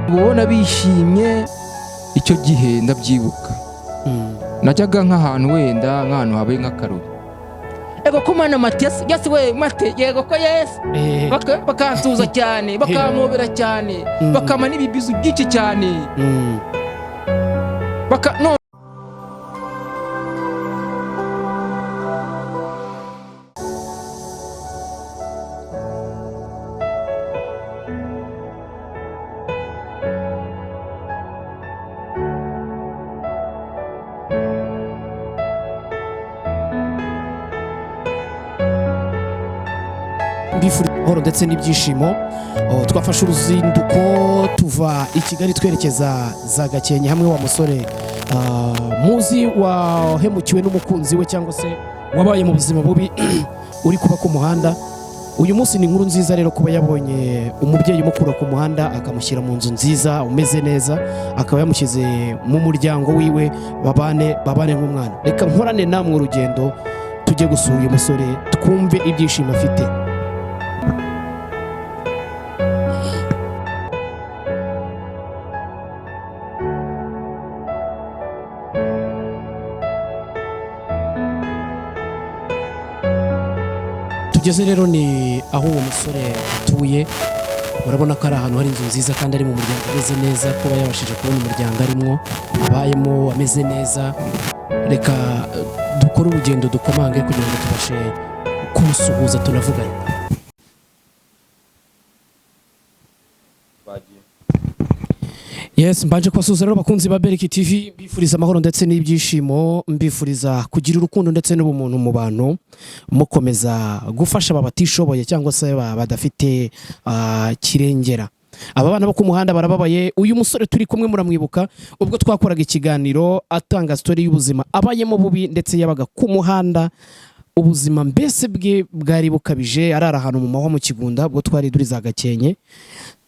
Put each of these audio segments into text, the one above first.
ubona bishimye icyo gihe ndabyibuka najyaga nk'ahantu wenda nk'ahantu habaye nk'akarori ego ko mana Mathias yasi we mate yego ko yes bakansuza cyane bakankobera cyane bakama n'ibibizu byinshi cyane no horo ndetse n'ibyishimo twafashe uruzinduko tuva i Kigali twerekeza za Gakenke hamwe wa musore muzi wahemukiwe n'umukunzi we cyangwa se wabaye mu buzima bubi uri kuba ku muhanda. Uyu munsi ni inkuru nziza rero kuba yabonye umubyeyi umukura ku muhanda akamushyira mu nzu nziza umeze neza, akaba yamushyize mu muryango wiwe babane nk'umwana. Reka nkorane namwe urugendo tujye gusura uyu musore twumve ibyishimo afite. Tugeze rero ni aho uwo musore atuye, urabona ko ari ahantu hari inzu nziza kandi ari mu muryango ameze neza, kuba yabashije kubona umuryango arimo abayemo ameze neza. Reka dukore urugendo dukomange kugira ngo tubashe kumusuhuza tunavugane. Yes, mbanje kubasuhuza rero bakunzi ba Beriki TV, mbifuriza amahoro ndetse n'ibyishimo, mbifuriza kugira urukundo ndetse n'ubumuntu mu bantu, mukomeza gufasha abatishoboye cyangwa se badafite kirengera. Aba bana bo ku muhanda barababaye. Uyu musore turi kumwe muramwibuka ubwo twakoraga ikiganiro atanga story y'ubuzima abayemo bubi ndetse yabaga ku muhanda, ubuzima mbese bwe bwari bukabije, arara ahantu mu mahwa mu Kigunda ubwo twari duri za Gakenke.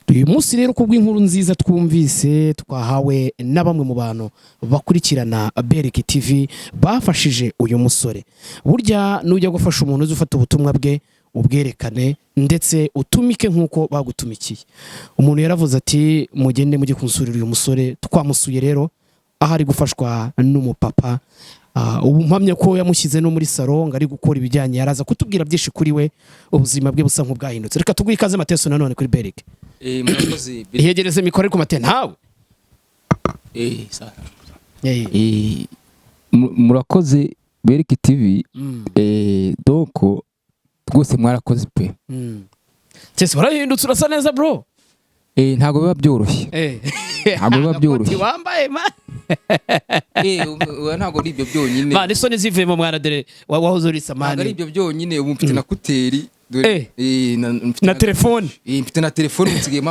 Uyu munsi rero kubw'inkuru nziza twumvise twahawe na bamwe mu bantu bakurikirana Beriki TV bafashije uyu musore. Burya nujya gufasha umuntu uzi ufata ubutumwa bwe ubwerekane ndetse utumike nkuko bagutumikiye. Umuntu yaravuze ati mugende mujye kunsurira uyu musore. Twamusuye rero ahari gufashwa n'umupapa, ubu mpamye ko yamushyize no muri salo ngo ari gukora ibijyanye, yaraza kutubwira byinshi kuri we, ubuzima bwe busa nk'ubwahindutse. Reka tuguhe ikaze Mateso nanone kuri Beriki. Murakoze Yegereze mikoro ku mate ntawe. Murakoze Beriki TV. Doko rwose mwarakoze pe. Cyese barahindutse urasa neza bro. Ntago biba byoroshye. Ntago biba byoroshye. Wambaye ma. Ntago ari ibyo byonyine. Ba Isoni zivemo mwana dere wahoze uri samani. Ntago ari ibyo byonyine, ubu mfite na kuteri. Na telefone. Mfite na telefone mutigiye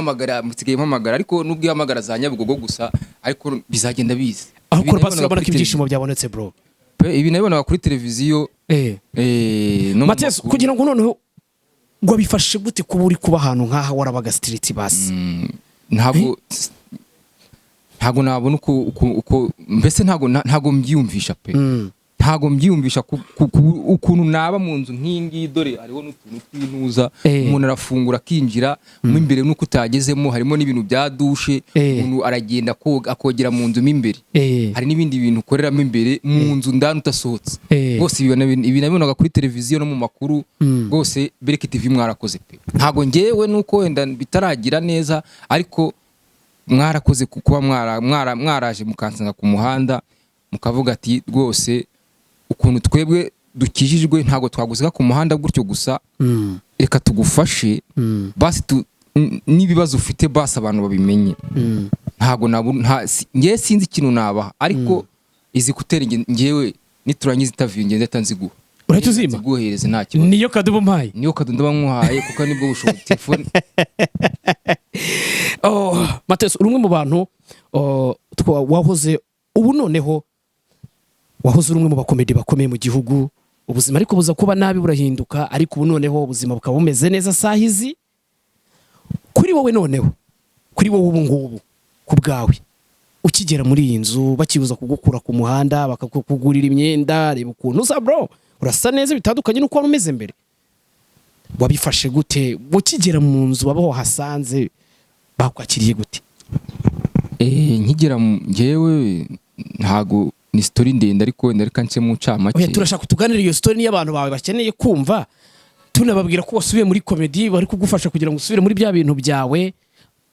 mpamagara ariko nubwo yamagara za Nyabugogo gusa ariko bizagenda bize. Aho ko basubona ko ibyishimo byabonetse bro. Ibi nabibona kuri televiziyo. Mateso kugira ngo noneho ngo bifashe gute kuba uri kuba ahantu nkaha warabaga street basi. Ntago nabona uko mbese ntago mbyiyumvisha pe. Ntago mbyiyumvisha ukuntu naba mu nzu nk'ingi, dore hariho n'utuntu tw'intuza, umuntu arafungura akinjira mu imbere nuko utagezemo, harimo n'ibintu bya dushe, umuntu aragenda akogera mu nzu imbere, hari n'ibindi bintu ukoreramo imbere mu nzu ndani utasohotse. Bose ibi nabibonaga kuri televiziyo no mu makuru. Bose Beriki TV mwarakoze pe. Ntago ngewe nuko wenda bitaragira neza, ariko mwarakoze kuba mwaraje mukansanga ku muhanda mukavuga ati rwose ukuntu twebwe dukijijwe ntago twaguzika ku muhanda gutyo gusa, reka tugufashe basi n'ibibazo ufite basi abantu babimenye. ntago ngiye sinzi ikintu nabaha ariko izi kutera ngewe niturangiza interview ngende tanziguha urahita uzima guhereza nta kibazo niyo kadubo mpaye niyo kadubo nkuhaye kuko nibwo bushoboye telefone Mateso urumwe mu bantu wahoze ubu noneho wahoze urumwe mu bakomedi bakomeye mu gihugu ubuzima ariko buza kuba nabi burahinduka ariko ubu noneho ubuzima bukaba bumeze neza sahizi kuri wowe noneho kuri wowe ubu ngubu ku bwawe ukigera muri iyi nzu bakibuza kugukura ku muhanda bakakugurira imyenda reba ukuntu usa bro urasa neza bitandukanye nuko wari umeze mbere wabifashe gute ukigera mu nzu babaho hasanze bakwakiriye gute nkigera ngewe ntago ni story ndende ariko ndareka nce mu ncamake oya turashaka kutuganira iyo story niyo abantu bawe bakeneye kumva tunababwira ko wasubiye muri comedy bari kugufasha kugira ngo usubire muri bya bintu byawe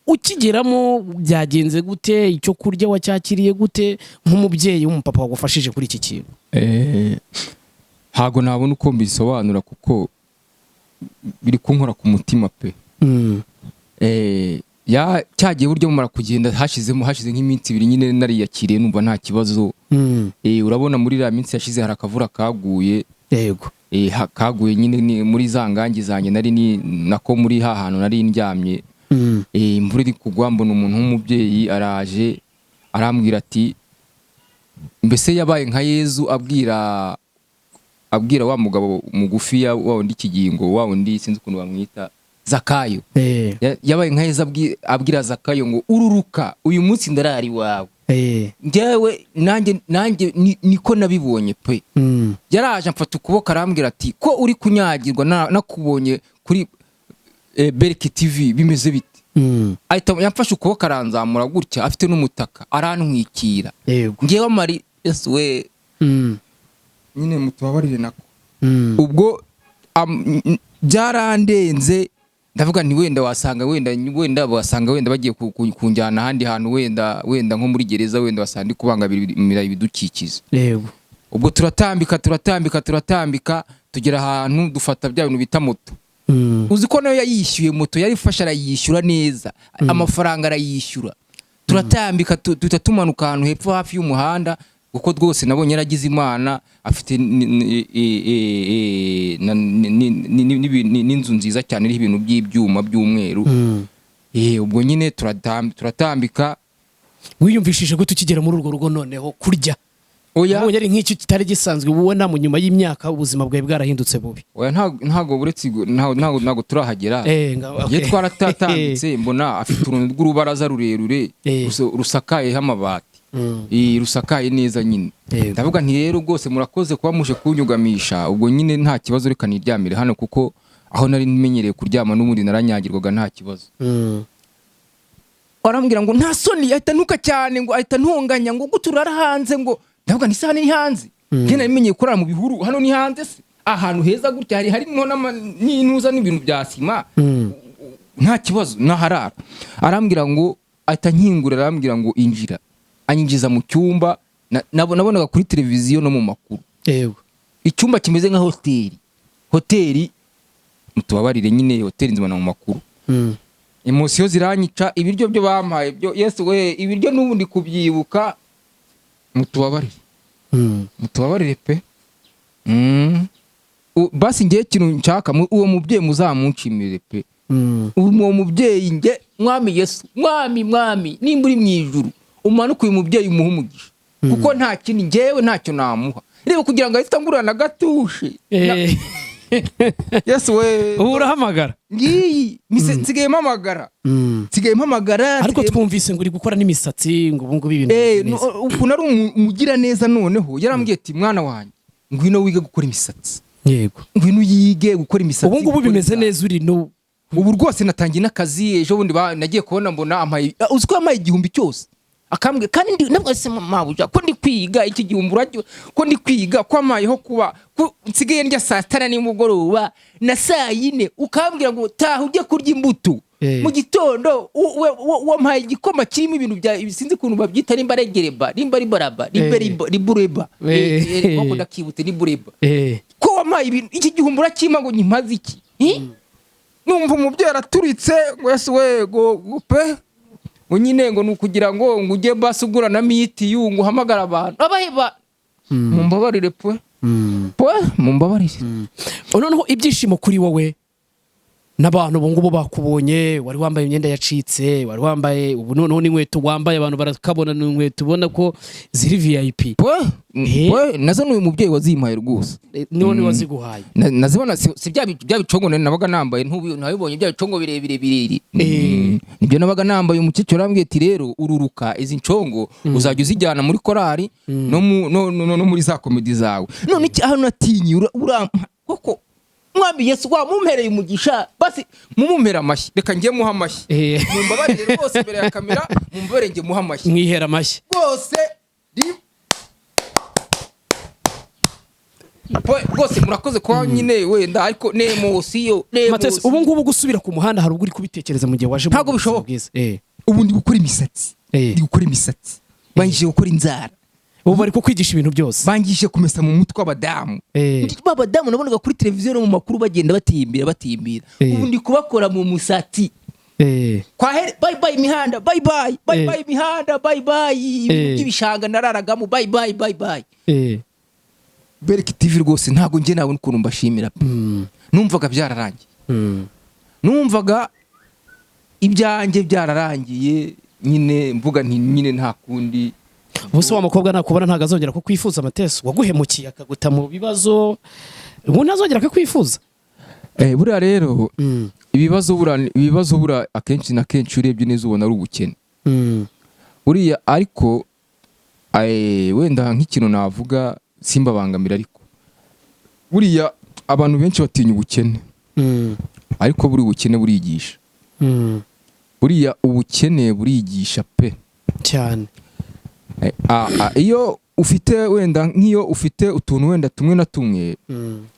ukigeramo byagenze gute icyo kurya wacyakiriye gute nk'umubyeyi w'umupapa wagufashije kuri iki kintu ntago nabona uko mbisobanura kuko biri kunkora ku mutima pe cyagiye buryo mumara kugenda hashize nk'iminsi ibiri nyine nariyakiriye numva nta kibazo urabona muri la minsi yashize hari akavura kaguye yego kaguye nyine muri za ngangi zanjye nari nako muri hantu nari ndyamye imvura iri kugwa mbona umuntu w'umubyeyi araje arambwira ati mbese yabaye nka Yezu abwira wa mugabo mugufi wa wundi kigingo wa wundi sinzi ukuntu bamwita Zakayo yabaye nka Yezu abwira Zakayo ngo ururuka uyu munsi ndarari wawe njyewe nanjye niko nabibonye pe yaraje amfata ukuboko arambwira ati ko uri kunyagirwa nakubonye kuri Bereke TV bimeze bite ahita yamfashe ukuboko aranzamura gutya afite n'umutaka arantwikira ngewe mari Yesu we nyine mutubabarire nako ubwo byarandenze ndavuga nti wenda wasanga bagiye kunjyana ahandi hantu wenda nko muri gereza wenda wasanga kubangamira ibidukikiza yego ubwo turatambika tugera ahantu dufata bya bintu bita moto uzi ko nayo yayishyuye moto yarifasha arayishyura neza amafaranga arayishyura turatambika tumanuka ahantu hepfo hafi y'umuhanda kuko rwose nabonye yaragize Imana afite n'inzu nziza cyane iriho ibintu by'ibyuma by'umweru ubwo nyine turatambika wiyumvishije ko tukigera muri urwo rugo noneho kurya oya ari nk'iki kitari gisanzwe ubona mu nyuma y'imyaka ubuzima bwawe bwarahindutse bubi oya ntago buretse ntago turahagera ye twaratatambitse mbona afite uruntu rw'urubaraza rurerure rusakayeho amabati rusakaye neza nyine ndavuga nti rero rwose murakoze kuba muje kunyugamisha ubwo nyine nta kibazo reka niryamire hano kuko aho nari nimenyereye kuryama n'ubundi naranyagirwaga nta kibazo arambwira ngo nta soni ahita ntuka cyane ngo ahita ntonganya ngo guturara hanze ngo ndavuga nti sahani ni hanze njye namenyeye kurara mu bihuru hano ni hanze se ahantu heza gutya harimo n'intuza n'ibintu bya sima nta kibazo naharara arambwira ngo ahita nkingura arambwira ngo injira anyinjiza mu cyumba nabonaga kuri televiziyo no mu makuru yego icyumba kimeze nka hoteli mutubabarire nyine hoteli nzibona mu makuru emosiyo ziranyica ibiryo byo bampaye byo Yesu we ibiryo n'ubundi kubyibuka mutubabarire pe basi ngiye kintu nshaka uwo mubyeyi muzamunshimire pe uwo mubyeyi nge mwami Yesu mwami nimba uri mu ijuru umanuka uyu mubyeyi umuha umugisha kuko nta kindi ngewe ntacyo namuha reba kugira ngo ahita ngurana gatushe Yesu we urahamagara ngiyi nsigaye mpamagara ariko twumvise ngo uri gukora n'imisatsi ngo ubu ngubu ibintu ukuntu ari umugira neza noneho yarambwiye ati mwana wanjye ngwino wige gukora imisatsi yego ngwino yige gukora imisatsi ubu ngubu bimeze neza uri no ubu rwose natangiye n'akazi ejo bundi nagiye kubona mbona amaye uzi ko amaye 1000 cyose akambwe kandi nabwo se mabuja ko ndi kwiga iki gihumbura ko ndi kwiga ko amayeho kuba nsigaye ndya saa 5 nimugoroba na saa 4 ukambwira ngo taha ujye kurya imbuto mu gitondo wampaye igikoma kirimo ibintu bya sinzi kuntu babyita nimba regereba nimba ribaraba ribureba bako ndakibute ribureba ko wampaye ibintu iki gihumbura kima ngo nyimaze iki numva umubyeyi araturitse ngo Yesu we go pe nyine ngo nukugira ngo ujye basugura na miti yungu hamagara abantu abaheba mumbabarire pwe mumbabarire noneho ibyishimo kuri wowe n'abantu bungubu bakubonye wari wambaye imyenda yacitse wari wambaye ubu noneho n'inkweto wambaye abantu barakabona n'inkweto ubona ko ziri VIP nazo n'uyu mubyeyi wazimpaye rwose niwe waziguhaye nazibona si bya bicongo nabaga nambaye ntabibonye bya bicongo birebire nibyo nabaga nambaye umukecuru arambwiye ati rero ururuka izi ncongo uzajya uzijyana muri korari no muri za komedi zawe none ahantu natinyi koko mwami Yesu mumpereye umugisha basi mumumpera amashyi reka ngiye muha amashyi mumbabarire rwose imbere ya kamera mumbabarire ngiye muha amashyi mwihera amashyi rwose rwose murakoze kwa nyine wenda ariko nemosiyo Matese ubu ngubu gusubira ku muhanda hari ubwo uri kubitekereza mu gihe waje ntabwo bishoboka ubu ndi gukora imisatsi bangije gukora inzara ubu bari kukwigisha ibintu byose bangije kumesa mu mutwe abadamu abadamu nabonaga kuri televiziyo no mu makuru bagenda batimbira ubu ndi kubakora mu musatsi kwa bye bye imihanda bye bye imihanda bye bye ibishanga nararagamo bye bye Bereki TV rwose ntago nge nabona ukuntu mbashimira numvaga byararangiye numvaga ibyanjye byararangiye nyine mvuga nti nyine nta kundi Bose wa mukobwa nakubona ntago azongera ko kwifuza Matese waguhemukiye akaguta mu bibazo ubu ntazongera ko kwifuza buriya rero ibibazo bura akenshi na kenshi urebye neza ubona ari ubukene buriya ariko wenda nk'ikintu navuga simbabangamira ariko buriya abantu benshi batinya ubukene ariko buri ubukene burigisha buriya ubukene burigisha pe cyane iyo ufite wenda nk'iyo ufite utuntu wenda tumwe na tumwe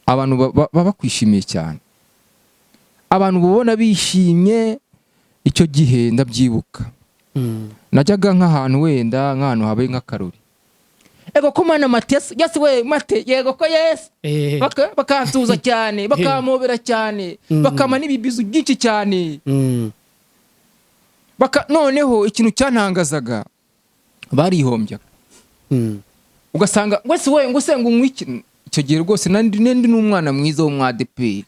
abantu baba bakwishimiye cyane abantu babona bishimye icyo gihe ndabyibuka najyaga nk'ahantu wenda nk'ahantu habaye nk'akarori ego ko mana Matese yasi we mate yego ko yes bakantuza cyane bakamobera cyane bakama n'ibibizu byinshi cyane noneho ikintu cyantangazaga barihombya ugasanga wese we ngo senga umwiki icyo gihe rwose nandi n'umwana mwiza wo mwadepe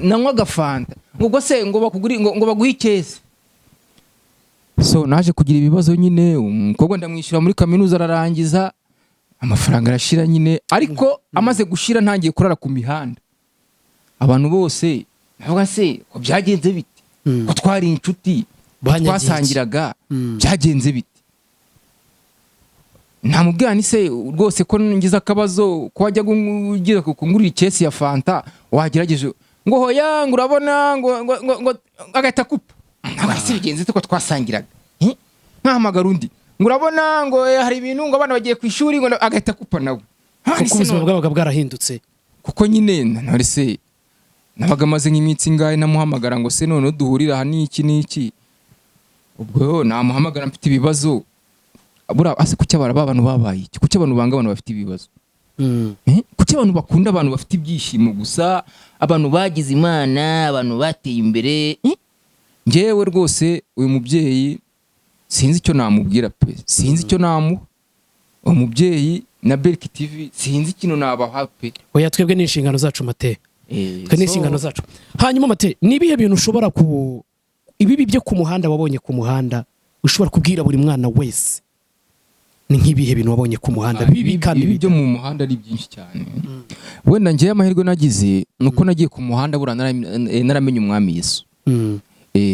nanywa agafanta ngo se ngo bakuguri ngo baguhe ikese so naje kugira ibibazo nyine umukobwa ndamwishyura muri kaminuza ararangiza amafaranga arashira nyine ariko amaze gushira ntangiye kurara ku mihanda abantu bose navuga se ko byagenze bite ko twari inshuti twasangiraga byagenze bite namubwira ni se rwose ko ngize akabazo ko wajya kugira kungurira ikesi ya fanta wagerageje ngo hoya ngo urabona ngo agahita kupa ntabwo si bigenze ko twasangiraga nkahamagara undi ngo urabona ngo hari ibintu ngo abana bagiye ku ishuri ngo agahita kupa nawe kuko ubuzima bwabaga bwarahindutse kuko nyine none se nabaga maze nk'iminsi ingahe namuhamagara ngo se none duhurira aha n'iki ubwo namuhamagara mfite ibibazo bura ase kuki abantu babaye kuki abantu banga abantu bafite ibibazo kuki abantu bakunda abantu bafite ibyishimo gusa abantu bagize imana abantu bateye imbere ngewe rwose uyu mubyeyi sinzi icyo namubwira pe sinzi icyo namuha umubyeyi na Bereki TV sinzi ikintu nabaha pe oya twebwe n'inshingano zacu Mate twe n'inshingano zacu hanyuma Mate nibihe bintu ushobora ibibi byo ku muhanda wabonye ku muhanda ushobora kubwira buri mwana wese ni nk'ibihe bintu wabonye ku muhanda bibi kandi byo mu muhanda ari byinshi cyane wenda ngiye amahirwe nagize nuko nagiye ku muhanda bura naramenye umwami Yesu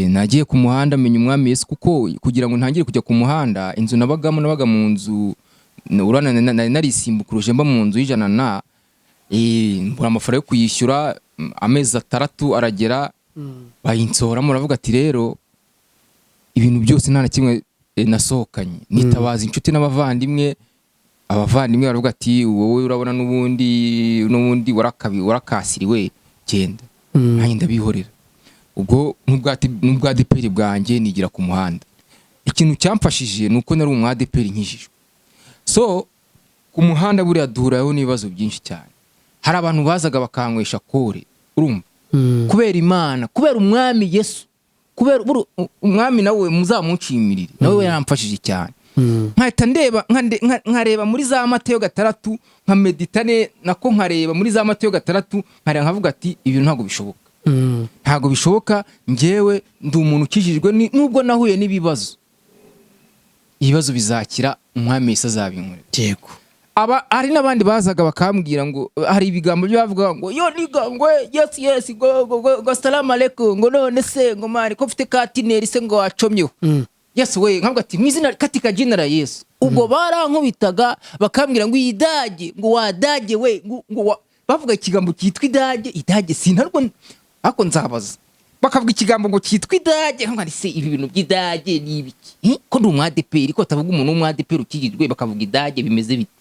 nagiye ku muhanda menye umwami Yesu kuko kugira ngo ntangire kujya ku muhanda inzu nabaga mu nzu urana narisimbukuje mba mu nzu y'ijana na mbura amafaranga yo kuyishyura amezi 6 aragera bayinsora muravuga ati rero ibintu byose nta na kimwe nasohokanye nitabaza inshuti n'abavandimwe baravuga ati wowe urabona n'ubundi warakasiriwe genda nanjye ndabihorera ubwo n'ubwa deperi bwanjye nigira ku muhanda ikintu cyamfashije nuko nari umwadeperi nkijijwe so ku muhanda buriya duhuraho n'ibibazo byinshi cyane hari abantu bazaga bakanywesha kore urumva kubera Imana kubera umwami Yesu kubera umwami nawe muzamuncimirire nawe yaramfashije cyane nkahita ndeba nkareba muri za Mateyo 6 nka meditane nako nkareba muri za Mateyo 6 nkareba nkavuga ati ibyo ntago bishoboka ntago bishoboka ngewe ndi umuntu ukijijwe nubwo nahuye n'ibibazo bizakira umwami Yesu azabinkore yego hari n'abandi bazaga bakambwira ngo hari ibigambo byo bavuga ngo yo nigangwe yes go salamu alaykum ngo none se ngo mari ko mfite katineri se ngo acomyeho yes we nkavuga ati mwizina katika jina la Yesu ubwo barankubitaga bakambwira ngo idage ngo wadage we ngo bavuga ikigambo cyitwa idage sinarwo ako nzabaza bakavuga ikigambo ngo cyitwa idage nkavuga se ibi bintu by'idage ni ibiki ko ndi umwadeperi ko tavuga umuntu umwadeperi ukigirwe bakavuga idage bimeze bite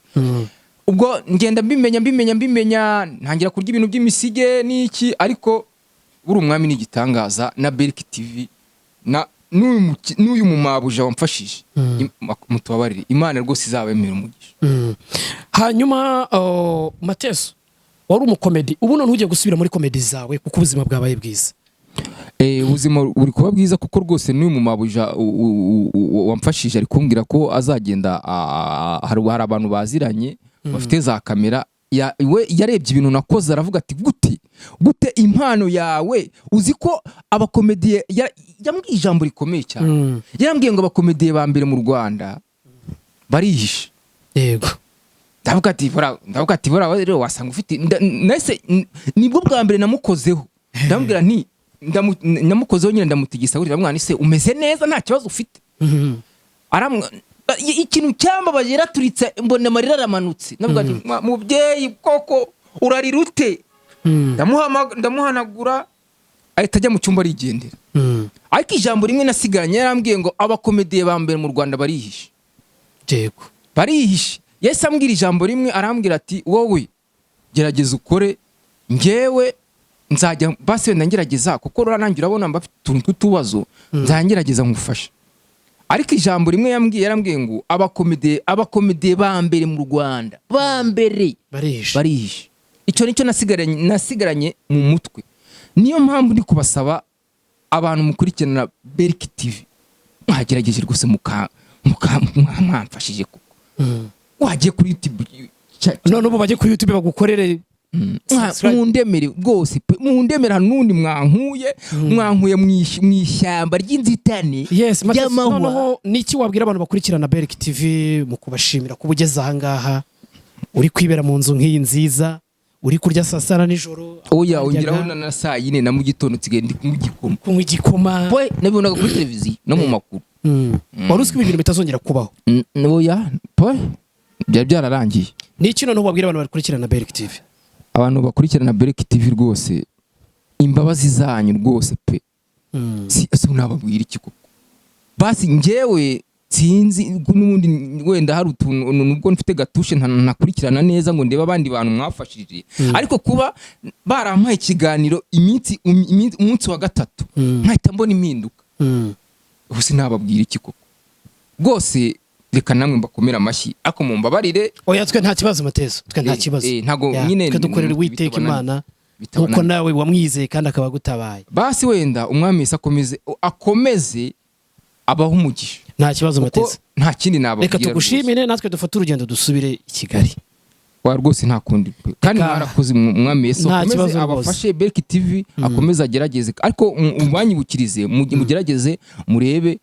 ubwo ngenda mbimenya ntangira kurya ibintu by'imisige n'iki ariko buri umwami n'igitangaza na Berk TV na n'uyu mumabuja wamfashije mutubabarire Imana rwose izabemera umugisha hanyuma Mateso wari umukomedi ubu none ugiye gusubira muri komedi zawe kuko ubuzima bwabaye bwiza ubuzima buri kuba bwiza kuko rwose n'uyu mumabuja wamfashije ari kumbwira ko azagenda hari abantu baziranye bafite za kamera yarebye ibintu nakoze aravuga ati gute impano yawe uzi ko abakomediye yambwiye ijambo rikomeye cyane yarambwiye ngo abakomediye ba mbere mu Rwanda barihisha yego ndavuga ati rero wasanga ufite nese nibwo bwa mbere namukozeho ndambwira nti namukozeho nyine ndamutigisa gutya mwana se umeze neza nta kibazo ufite ikintu cyambabaje yaraturitse mbone marira aramanutse navuga ati mubyeyi koko urarirute ndamuhanagura ahita ajya mu cyumba arigendera ariko ijambo rimwe nasigaranye yarambwiye ngo abakomediye ba mbere mu Rwanda barihisha yego barihisha Yesu ambwira ijambo rimwe arambwira ati wowe gerageza ukore ngewe nzajya basi wenda ngerageza kuko ruranangira urabona mba tuntu tutubazo nzangerageza ngufasha ariko ijambo rimwe yarambwiye ngo abakomediye ba mbere mu Rwanda ba mbere barihisha icyo nicyo nasigaranye mu mutwe niyo mpamvu ndi kubasaba abantu mukurikirana Berk TV mwagerageje rwose mwamfashije kuko wagiye kuri YouTube none ubu bagiye kuri YouTube bagukorere mundemere rwose mundemera nundi mwankuye mu ishyamba ry'inzitane noneho niki wabwira abantu bakurikirana Berk TV mu kubashimira kubugeza aha ngaha uri kwibera mu nzu nk'iyi nziza uri kurya saa sita nijoro oya ongeraho na saa yine na mu gitondo tigende kunywa igikoma we nabibonaga kuri televiziyo no mu makuru wari uzwi ibintu bitazongera kubaho oya byararangiye niki noneho wabwira abantu bakurikirana Berk TV abantu bakurikirana Berk TV rwose imbabazi zanyu rwose pe si nababwira iki koko basi ngewe sinzi n'ubundi wenda hari utuntu nubwo mfite gatushe ntakurikirana neza ngo ndeba abandi bantu mwafashije ariko kuba barampaye ikiganiro umunsi wa 3 nkahita mbona impinduka ubuse nababwira iki koko rwose reka namwe mbakomera amashyi ako mumbabarire oya twe nta kibazo Mateso twe nta kibazo ntago nyine dukorera Uwiteka Imana uko nawe wamwizeye kandi akaba gutabaye basi wenda umwami Yesu akomeze abaho umugisha nta kibazo Mateso nta kindi nababwira reka tugushimire natwe dufate urugendo dusubire i Kigali wa rwose nta kundi kandi mwarakoze umwami Yesu akomeze abafashe Berk TV akomeze agerageze ariko umwanyibukirize mugerageze murebe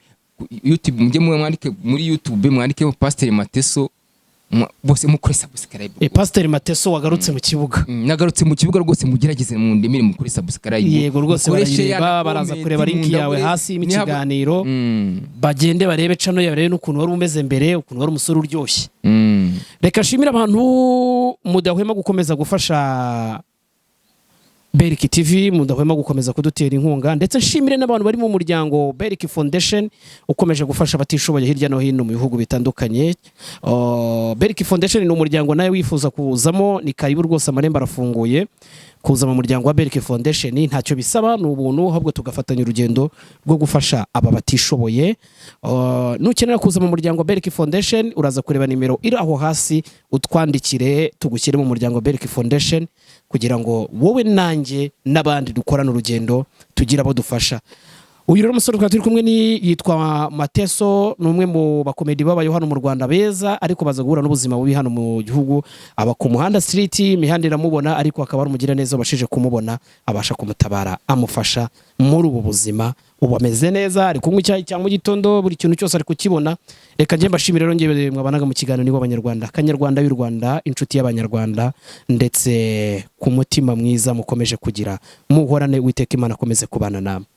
YouTube mujye mwandike muri YouTube mwandike Pastor Mateso bose mukore subscribe Pastor Mateso wagarutse mu kibuga nagarutse mu kibuga rwose mugerageze mu ndemire mukore subscribe yego rwose barayireba baraza kureba link yawe hasi mu kiganiro bagende barebe channel yawe n'ukuntu wari umeze mbere ukuntu wari umusore uryoshye reka shimira abantu mudahwema gukomeza gufasha Berk TV mudahwema gukomeza kudutera inkunga ndetse nshimire n'abantu bari mu muryango Berk Foundation ukomeje gufasha abatishoboye hirya no hino mu bihugu bitandukanye. Berk Foundation ni umuryango nawe wifuza kuzamo ni karibu rwose amarembo arafunguye kuza mu muryango wa Berk Foundation ntacyo bisaba ni ubuntu ahubwo tugafatanya urugendo rwo gufasha aba batishoboye. Nukenera kuza mu muryango wa Berk Foundation uraza kureba nimero iri aho hasi utwandikire tugushyire mu muryango wa Berk Foundation kugira ngo wowe nanjye n'abandi dukorana urugendo tugira abo dufasha. uyu rero umusore twari turi kumwe ni yitwa Mateso, ni umwe mu bakomedi babayeho hano mu Rwanda beza, ariko baza guhura n'ubuzima bubi hano mu gihugu, aba ku muhanda street, imihanda iramubona, ariko akaba ari umugira neza bashije kumubona, abasha kumutabara amufasha muri ubu buzima. Ubu ameze neza, ari kunywa icyayi cya mu gitondo, buri kintu cyose ari kukibona. Reka nje mbashimire rero ngewe mwabanaga mu kiganiro nibo Abanyarwanda, Kanyarwanda y'u Rwanda, inshuti y'Abanyarwanda, ndetse ku mutima mwiza mukomeje kugira, muhorane, Uwiteka Imana akomeze kubana namwe.